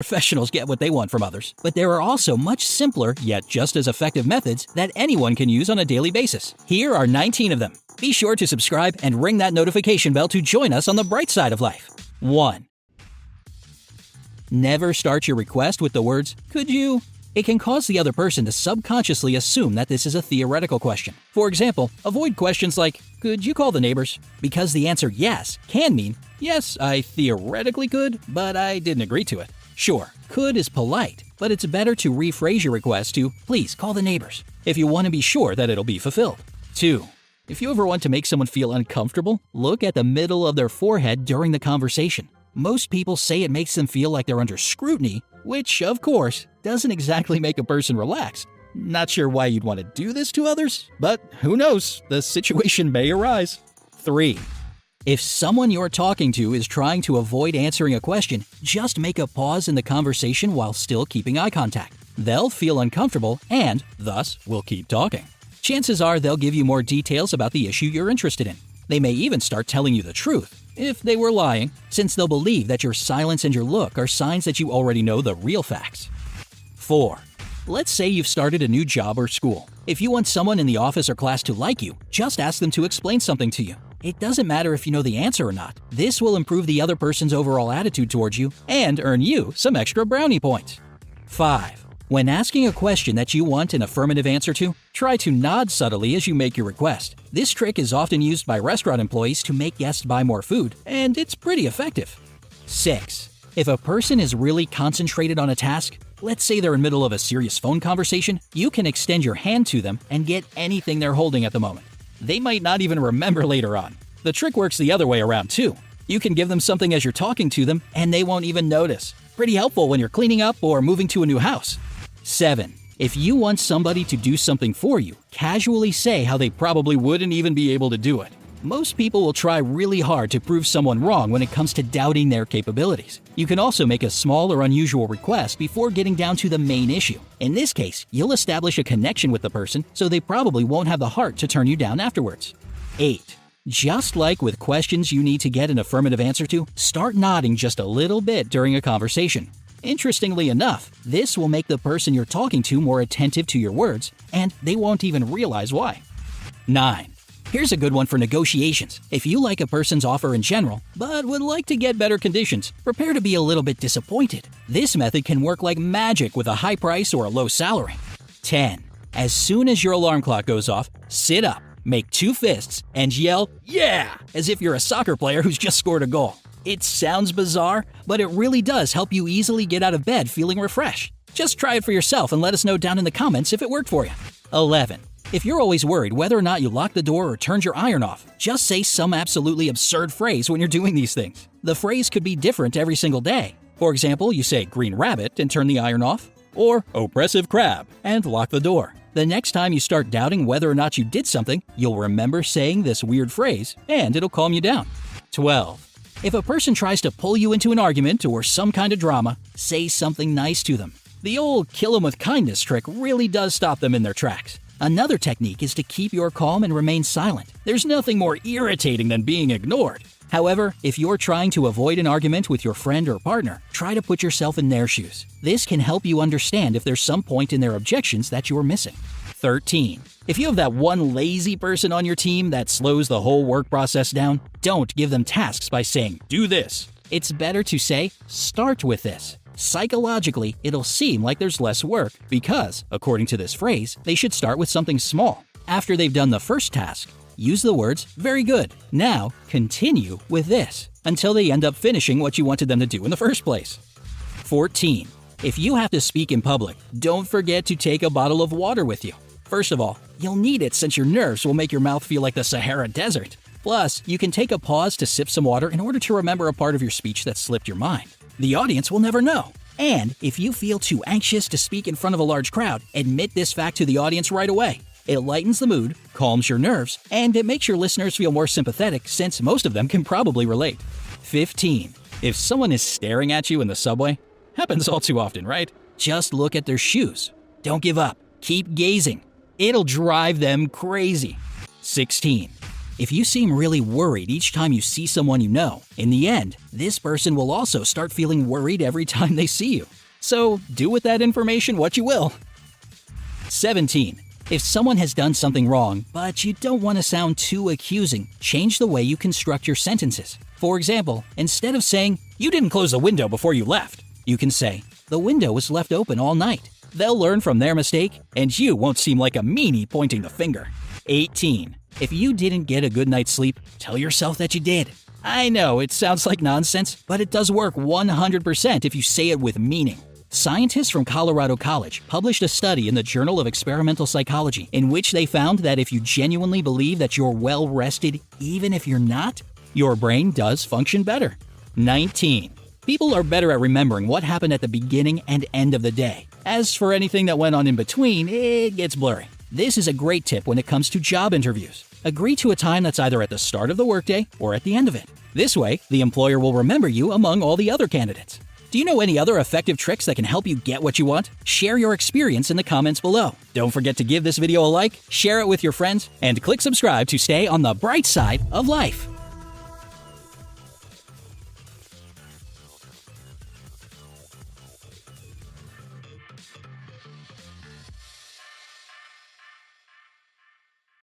Professionals get what they want from others, but there are also much simpler, yet just as effective methods that anyone can use on a daily basis. Here are 19 of them. Be sure to subscribe and ring that notification bell to join us on the bright side of life. 1. Never start your request with the words, "Could you?" It can cause the other person to subconsciously assume that this is a theoretical question. For example, avoid questions like, "Could you call the neighbors?" Because the answer yes can mean, "Yes, I theoretically could, but I didn't agree to it." Sure, could is polite, but it's better to rephrase your request to, "Please call the neighbors," if you want to be sure that it'll be fulfilled. 2. If you ever want to make someone feel uncomfortable, look at the middle of their forehead during the conversation. Most people say it makes them feel like they're under scrutiny, which, of course, doesn't exactly make a person relax. Not sure why you'd want to do this to others, but who knows, the situation may arise. 3. If someone you're talking to is trying to avoid answering a question, just make a pause in the conversation while still keeping eye contact. They'll feel uncomfortable and, thus, will keep talking. Chances are they'll give you more details about the issue you're interested in. They may even start telling you the truth, if they were lying, since they'll believe that your silence and your look are signs that you already know the real facts. 4. Let's say you've started a new job or school. If you want someone in the office or class to like you, just ask them to explain something to you. It doesn't matter if you know the answer or not. This will improve the other person's overall attitude towards you and earn you some extra brownie points. 5. When asking a question that you want an affirmative answer to, try to nod subtly as you make your request. This trick is often used by restaurant employees to make guests buy more food, and it's pretty effective. 6. If a person is really concentrated on a task, let's say they're in the middle of a serious phone conversation, you can extend your hand to them and get anything they're holding at the moment. They might not even remember later on. The trick works the other way around too. You can give them something as you're talking to them, and they won't even notice. Pretty helpful when you're cleaning up or moving to a new house. 7. If you want somebody to do something for you, casually say how they probably wouldn't even be able to do it. Most people will try really hard to prove someone wrong when it comes to doubting their capabilities. You can also make a small or unusual request before getting down to the main issue. In this case, you'll establish a connection with the person, so they probably won't have the heart to turn you down afterwards. 8. Just like with questions you need to get an affirmative answer to, start nodding just a little bit during a conversation. Interestingly enough, this will make the person you're talking to more attentive to your words, and they won't even realize why. 9. Here's a good one for negotiations. If you like a person's offer in general, but would like to get better conditions, prepare to be a little bit disappointed. This method can work like magic with a high price or a low salary. 10. As soon as your alarm clock goes off, sit up, make 2 fists, and yell, "Yeah!" as if you're a soccer player who's just scored a goal. It sounds bizarre, but it really does help you easily get out of bed feeling refreshed. Just try it for yourself and let us know down in the comments if it worked for you. 11. If you're always worried whether or not you locked the door or turned your iron off, just say some absolutely absurd phrase when you're doing these things. The phrase could be different every single day. For example, you say green rabbit and turn the iron off, or oppressive crab and lock the door. The next time you start doubting whether or not you did something, you'll remember saying this weird phrase and it'll calm you down. 12. If a person tries to pull you into an argument or some kind of drama, say something nice to them. The old kill 'em with kindness trick really does stop them in their tracks. Another technique is to keep your calm and remain silent. There's nothing more irritating than being ignored. However, if you're trying to avoid an argument with your friend or partner, try to put yourself in their shoes. This can help you understand if there's some point in their objections that you're missing. 13. If you have that one lazy person on your team that slows the whole work process down, don't give them tasks by saying, "Do this." It's better to say, "Start with this." Psychologically, it'll seem like there's less work because, according to this phrase, they should start with something small. After they've done the first task, use the words, "Very good. Now, continue with this," until they end up finishing what you wanted them to do in the first place. 14. If you have to speak in public, don't forget to take a bottle of water with you. First of all, you'll need it since your nerves will make your mouth feel like the Sahara Desert. Plus, you can take a pause to sip some water in order to remember a part of your speech that slipped your mind. The audience will never know. And if you feel too anxious to speak in front of a large crowd, admit this fact to the audience right away. It lightens the mood, calms your nerves, and it makes your listeners feel more sympathetic since most of them can probably relate. 15. If someone is staring at you in the subway, happens all too often, right? Just look at their shoes. Don't give up. Keep gazing. It'll drive them crazy. 16. If you seem really worried each time you see someone you know, in the end, this person will also start feeling worried every time they see you. So do with that information what you will. 17. If someone has done something wrong, but you don't want to sound too accusing, change the way you construct your sentences. For example, instead of saying, "You didn't close the window before you left," you can say, "The window was left open all night." They'll learn from their mistake, and you won't seem like a meanie pointing the finger. 18. If you didn't get a good night's sleep, tell yourself that you did. I know it sounds like nonsense, but it does work 100% if you say it with meaning. Scientists from Colorado College published a study in the Journal of Experimental Psychology in which they found that if you genuinely believe that you're well rested even if you're not, your brain does function better. 19. People are better at remembering what happened at the beginning and end of the day. As for anything that went on in between, it gets blurry. This is a great tip when it comes to job interviews. Agree to a time that's either at the start of the workday or at the end of it. This way, the employer will remember you among all the other candidates. Do you know any other effective tricks that can help you get what you want? Share your experience in the comments below. Don't forget to give this video a like, share it with your friends, and click subscribe to stay on the bright side of life.